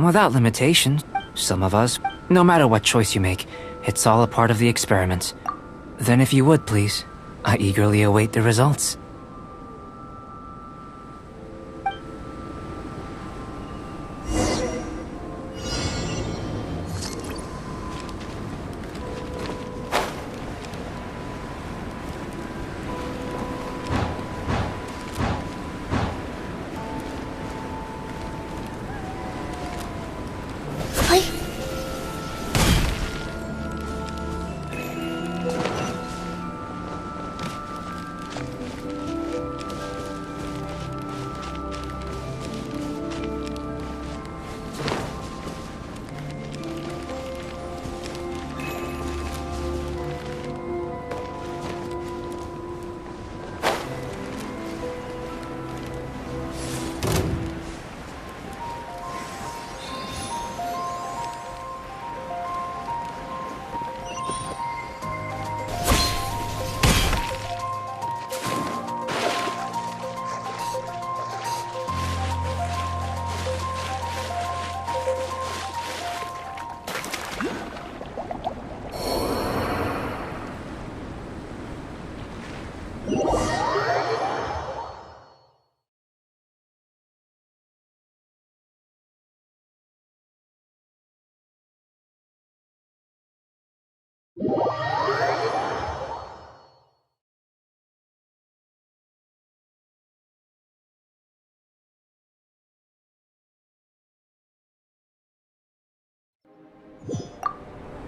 Without limitation, some of us, no matter what choice you make, it's all a part of the experiment. Then if you would, please, I eagerly await the results.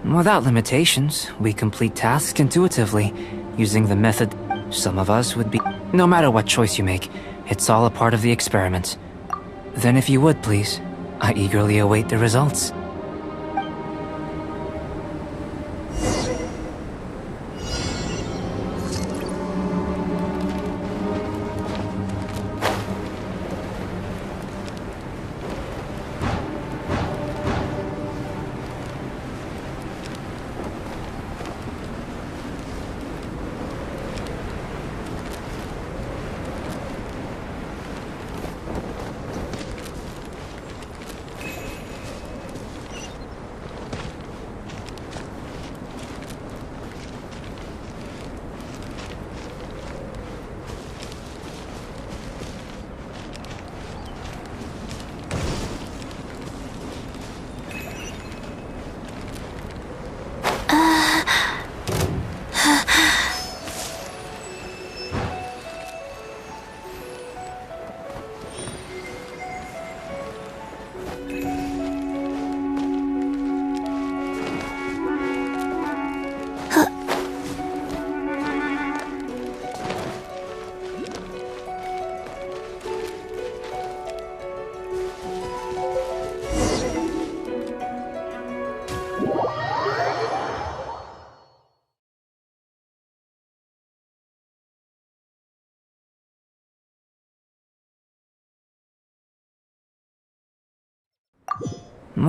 Without limitations, we complete tasks intuitively, using the method. Some of us would be. No matter what choice you make, it's all a part of the experiment. Then if you would, please, I eagerly await the results.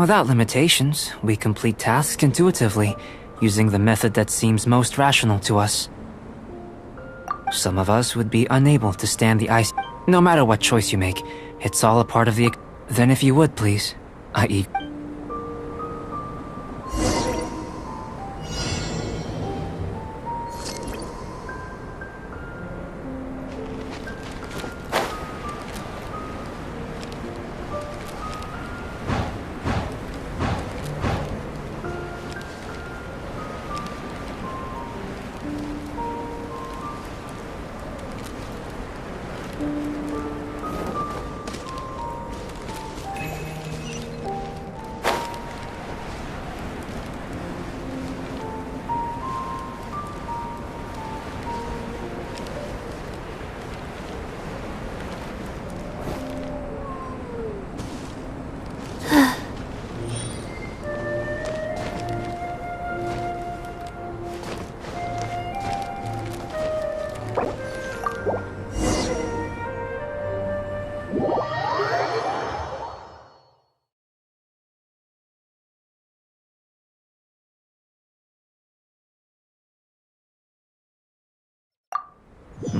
Without limitations, we complete tasks intuitively, using the method that seems most rational to us. Some of us would be unable to stand the ice. No matter what choice you make, it's all a part of the. Then if you would, please, I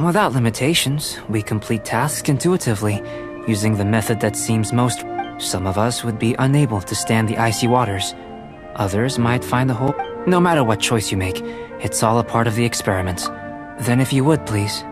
Without limitations, we complete tasks intuitively, using the method that seems most. Some of us would be unable to stand the icy waters. Others might find the whole... No matter what choice you make, it's all a part of the experiment. Then if you would, please.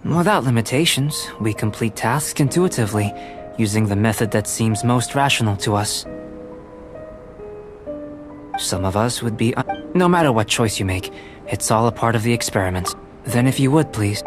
Without limitations, we complete tasks intuitively, using the method that seems most rational to us. Some of us would be... No matter what choice you make, it's all a part of the experiment. Then if you would, please.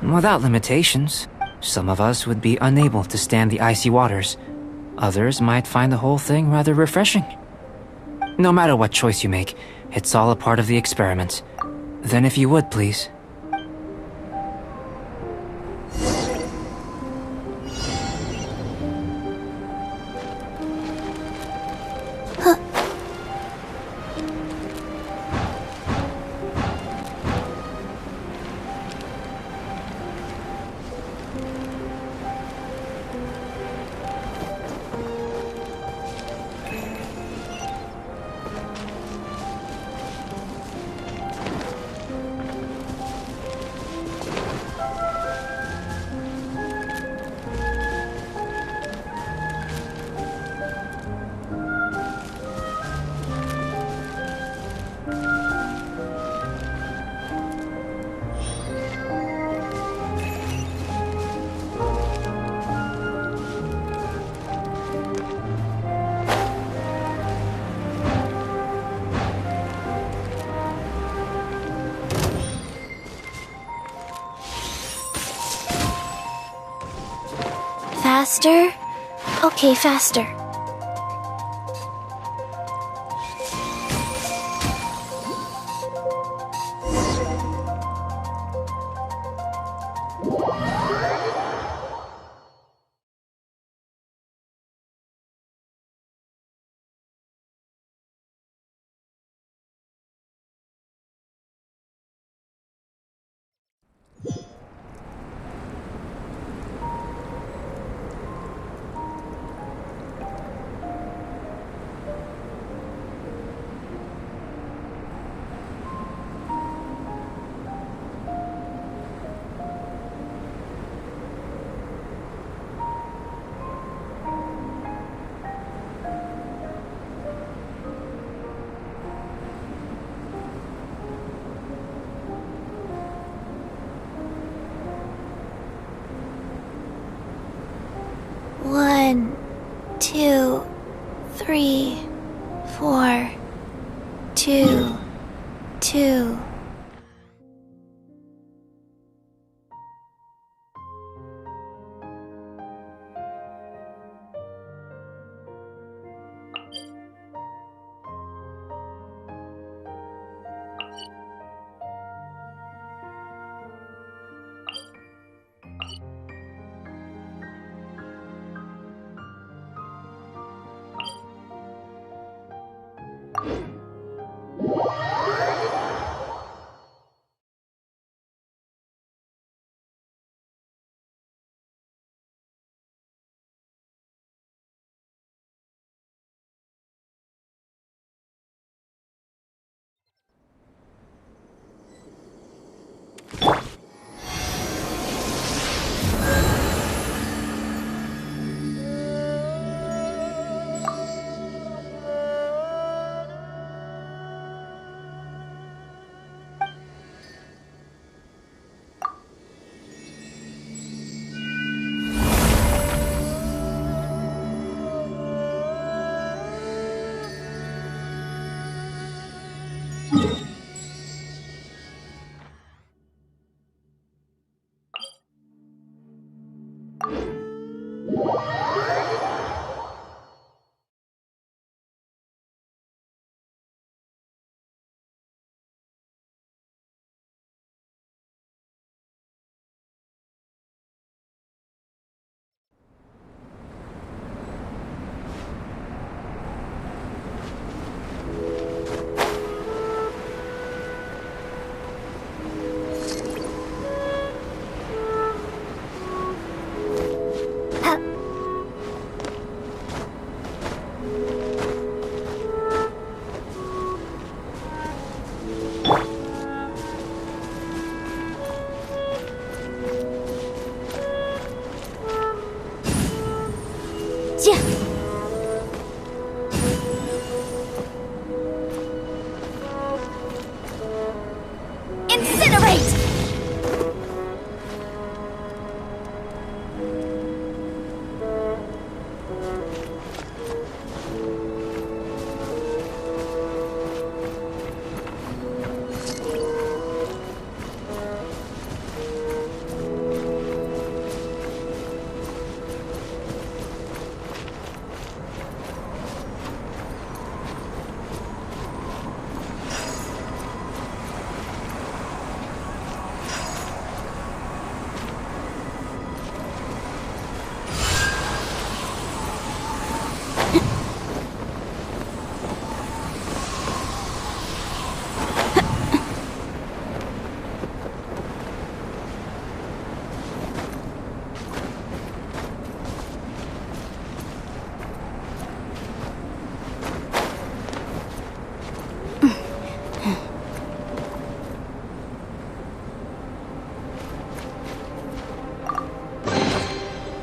Without limitations, some of us would be unable to stand the icy waters. Others might find the whole thing rather refreshing. No matter what choice you make, it's all a part of the experiment. Then if you would, please. Faster? Okay, faster. 3, 4, 2, 2.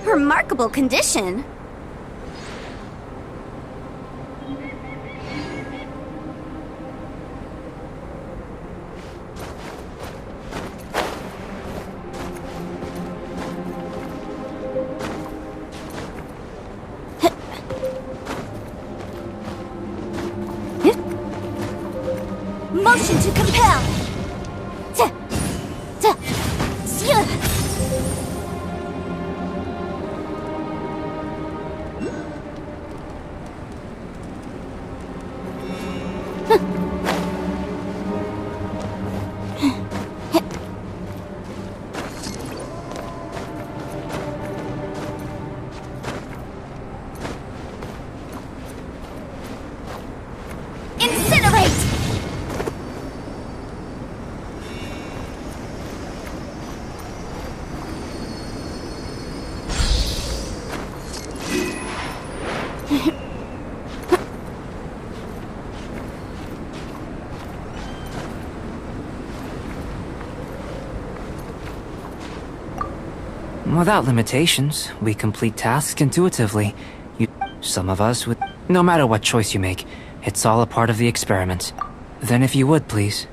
Remarkable condition. Motion to compel. Without limitations, we complete tasks intuitively. Some of us would... No matter what choice you make, it's all a part of the experiment. Then if you would, please,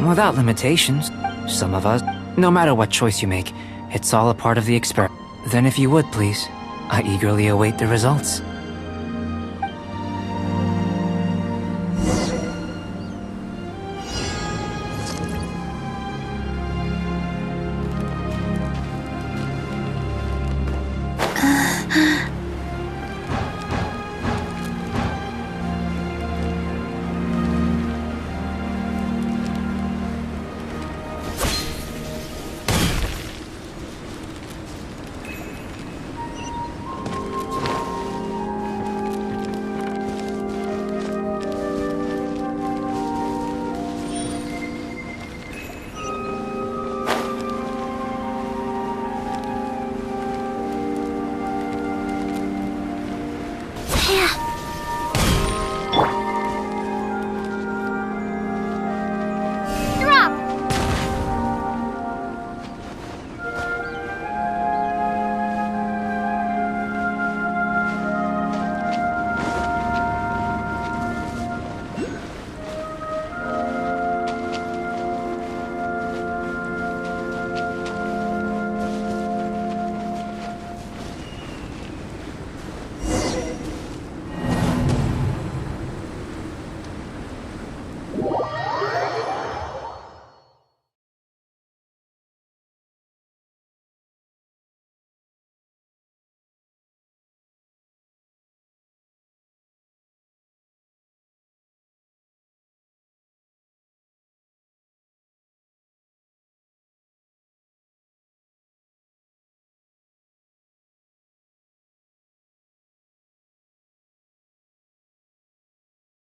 Without limitations, some of us, no matter what choice you make, it's all a part of the experiment. Then if you would, please, I eagerly await the results.